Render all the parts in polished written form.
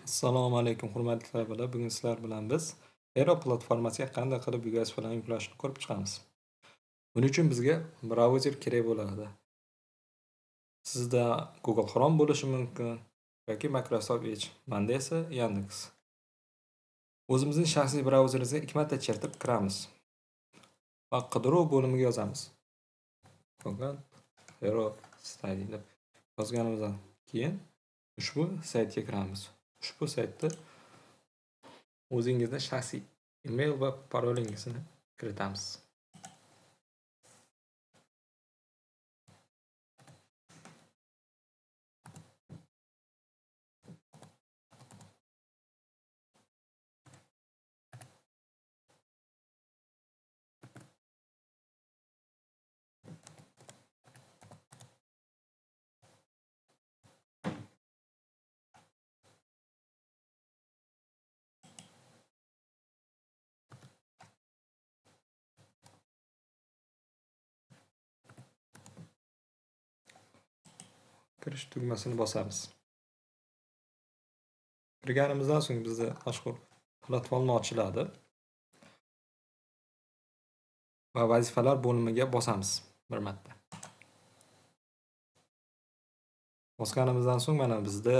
Assalomu alaykum hurmatli talabalar. Bugun sizlar bilan biz Aero platformasiga qanday qilib UX bilan yuklashni ko'rib chiqamiz. Buning uchun bizga brauzer kerak bo'ladi. Sizda Google Chrome bo'lishi mumkin yoki Microsoft Edge. Menda esa Yandex. O'zimizning shaxsiy brauzerimizga 2 marta chertib kiramiz va qidiruv bo'limiga yozamiz. Google Aero Study deb yozganimizdan keyin ushbu saytga kiramiz. Ushbu saytda o'zingizning shaxsiy email va parolingizni kiritamiz. Kirish tugmasini bosamiz. Kirganimizdan so'ng bizda mashhur platforma ochiladi va vazifalar bo'limiga bosamiz bir marta. Bosganimizdan so'ng mana bizda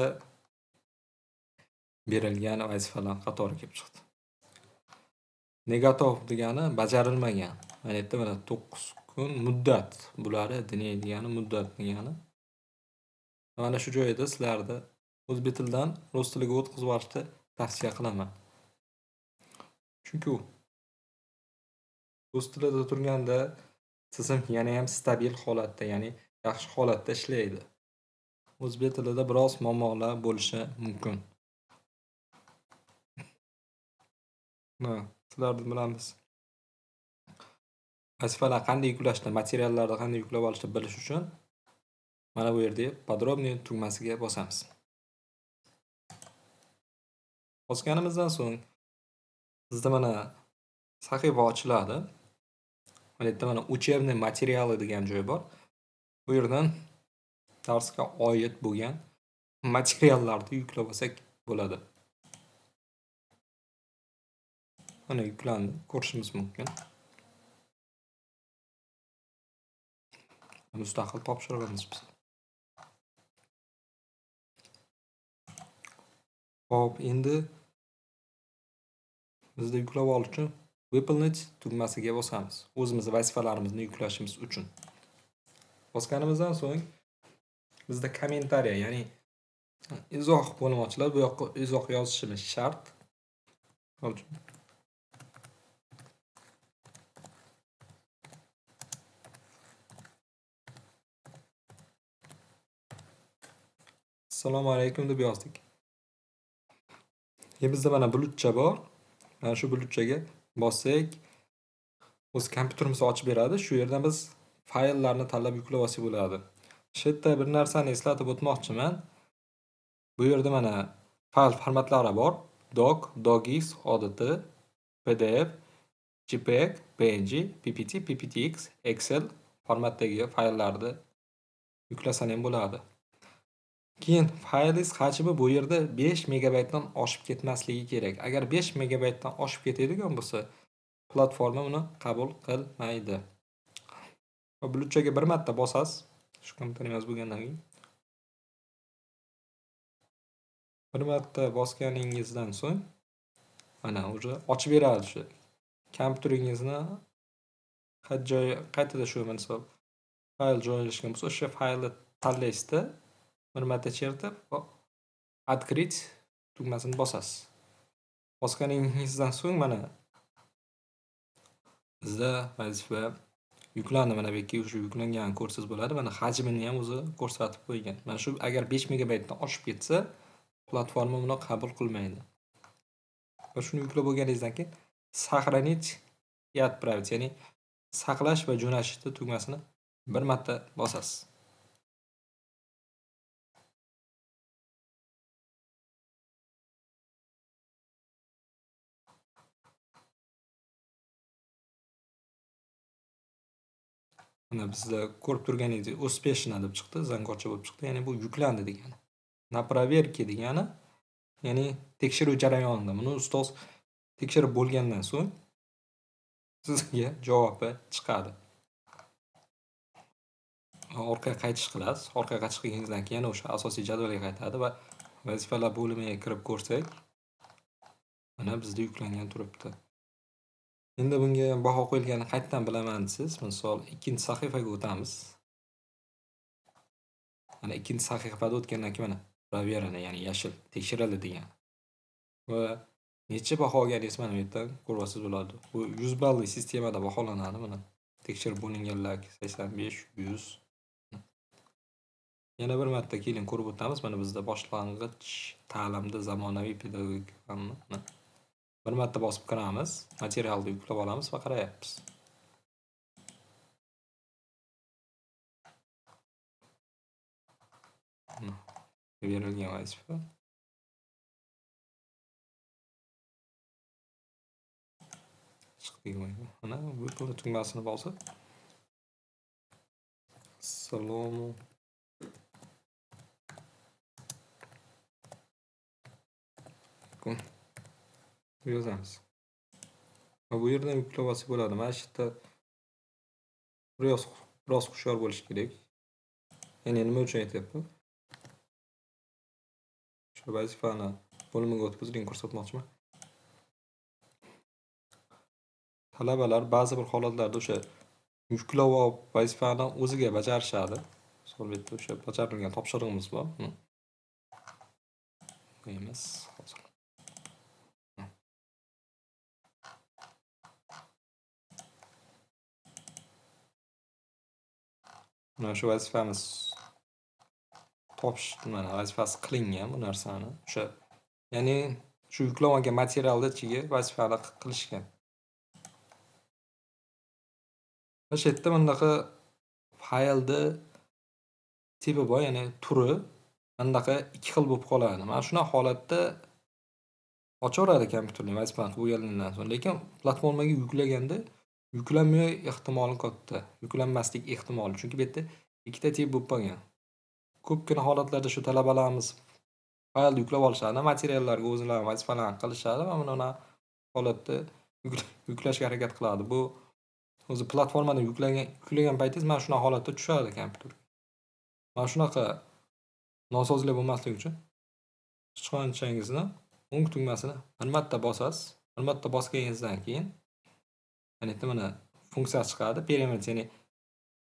berilgan vazifalar qatori kelib chiqdi. Negatov degani bajarilmagan. Mana yerda mana 9 kun muddat. Bularni degani muddat degani. Mana shu joyda sizlarni o'zbek tilidan rus tiliga o'tkazib olishni tavsiya qilaman. Chunki rus tilida turganda tizim yana ham stabil holatda, ya'ni yaxshi holatda ishlaydi. O'zbek tilida biroz muammolar bo'lishi mumkin. Sizlar bilamiz. Vazifalar qanday yuklashni, materiallarni qanday yuklab olishni bilish uchun mana bu yerda podrobniy tugmasiga bosamiz. Bosganimizdan so'ng bizda mana sahifa ochiladi. Mana yerda mana uchebniy materiali degan joy bor. Bu yerdan darsga oid bo'lgan materiallarni yuklab olsak bo'ladi. Mana yuklandi, ko'rishimiz mumkin. Mustaqil topshirig'imiz biz. Hop, endi bizda yuklab olish uchun Выполнить tugmasiga bosamiz. O'zimiz vazifalarimizni yuklashimiz uchun. Bosganimizdan so'ng bizda kommentariya, ya'ni izoh bo'limi ochiladi. Bu yoqqa izoh yozishimiz shart. Assalomu alaykum deb yozdik. Bizda mana bulutcha bor. Mana shu bulutchaga bossak, o'z kompyuterimizni ochib beradi. Shu yerdan biz fayllarni tanlab yuklab olsak bo'ladi. Shu yerda bir narsani eslatib o'tmoqchiman. Bu yerda mana fayl formatlari bor. Doc, Docx, ODT, PDF, JPEG, PNG, PPT, PPTX, Excel formatdagi fayllarni yuklasan ham bo'ladi. Keyin faylingiz hajmi bu yerda 5 megabaytdan oshib ketmasligi kerak. Agar 5 megabaytdan oshib ketadigan bo'lsa, platforma uni qabul qilmaydi. Va bulutchaga bir marta bosasiz. Shu kompyuteringiz bo'lgandan keyin bir marta bosganingizdan so'ng mana уже ochib beradi shu kompyuteringizni qaytada shu misol fayl joylashgan bo'lsa, o'sha faylni tanlaysizda bir marta chertib открыть tugmasini bosasiz. Bosganingizdan so'ng mana bizda vazifa yuklandi. Mana bu yerga o'sha yuklangan ko'rsangiz bo'ladi. Mana hajmini ham o'zi ko'rsatib qo'ygan. Mana shu agar 5 megabaytdan oshib ketsa, platforma buni qabul qilmaydi. Va shuni yuklab bo'lganingizdan keyin сохранить и отправить, ya'ni saqlash va jo'natishni tugmasini bir marta bosasiz. Mana bizda ko'rib turganingizdek uspешно deb chiqdi, zangorcha bo'lib chiqdi. Ya'ni bu yuklandi degani. Na проверке degani ya'ni tekshiruv jarayonida buni ustoz tekshirib bo'lgandan so'ng sizga javobi chiqadi. Orqaga qaytish qilasiz. Orqaga qaytish qilganingizdan keyin o'sha asosiy jadvalga qaytadi va vazifalar bo'limiga kirib ko'rsak, mana bizda yuklangan turibdi. Endi bunga baho qo'yilganini qayerdan bilaman desiz, misol ikkinchi sahifaga o'tamiz. Mana ikkinchi sahifada o'tgandan keyin mana proverani, ya'ni yashil tekshirildi degan. Va necha baho olganingiz mana bu yerdan ko'rib olsangiz bo'ladi. Bu 100 balli sistemada baholanadi mana. Tekshirib bo'linganlar 85, 100. Yana bir marta keling ko'rib o'tamiz. Mana bizda boshlang'ich ta'limda zamonaviy pedagogika fanni. Bir marta bosib kiramiz, materialni yuklab olamiz va qarayapmiz. Berilgan vazifa. Chiqdik mana bu tugmasini bosib. Assalomu alaykum. Yozamiz. Va bu yerdan yuklab olsa bo'ladi. Mana shu yerda biroz hushyor bo'lish kerak. Ya'ni nima uchun aytyapman? Shu vazifani bo'limiga o'tkazilgan ko'rsatmoqchiman. Talabalar ba'zi bir holatlarda o'sha yuklab olib vazifani o'ziga bajarishadi. Misol bu yerda o'sha bajarilgan topshirig'imiz bor. Qo'yamiz hozir. Mana shu vazifamiz mana vazifasi qilingan bu narsani. O'sha ya'ni shu yuklangan materialni ichiga vazifani qilishgan. O'sha yerda bundaqa faylni tipi bor, ya'ni turi bundaqa ikki xil bo'lib qoladi. Mana shunaqa holatda ochaveradi kompyuterning vazifani bo'lgandan so'ng, lekin platformaga yuklaganda yuklanmay ehtimoli katta, yuklanmaslik ehtimoli. Chunki bu yerda ikkita tip bo'lib qolgan. Ko'pgina holatlarda shu talabalarimiz faylni yuklab olishadi, materiallarga o'zlari vazifalarni qilishadi va mana holatda yuklashga harakat qiladi. Bu o'zi platformadan yuklagan paytingiz mana shunaqa holatda tushadi kompyuter. Mana shunaqa nosozlik bo'lmasligi uchun sichqonchangizni o'ng tugmasini bir marta bosasiz. Bir marta bosganingizdan keyin mana funksiya chiqadi. Perimet, ya'ni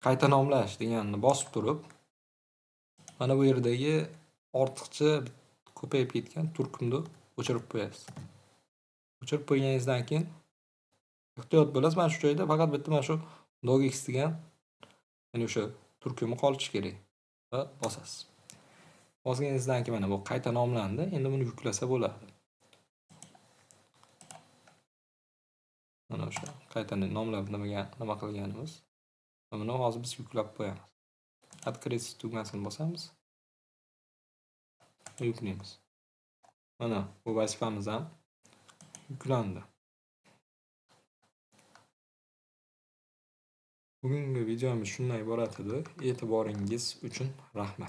qayta nomlash deganini bosib turib, mana bu yerdagi ortiqcha ko'payib ketgan turkumni o'chirib qo'yasiz. O'chirib qo'yganingizdan keyin ehtiyot bo'lasiz. Mana shu joyda faqat bitta mana shu docx degan, ya'ni o'sha turkumni qolishi kerak va bosasiz. Bosganingizdan keyin mana bu qayta nomlandi. Endi buni yuklasa bo'ladi. Mana o'sha qayta nomlab nima qilganimiz. Buni hozir biz yuklab qo'yamiz. Открыть tugmasini bosamiz. Yuklaymiz. Mana bu vazifamiz ham yuklandi. Bugungi videomiz shundan iborat edi. E'tiboringiz uchun rahmat.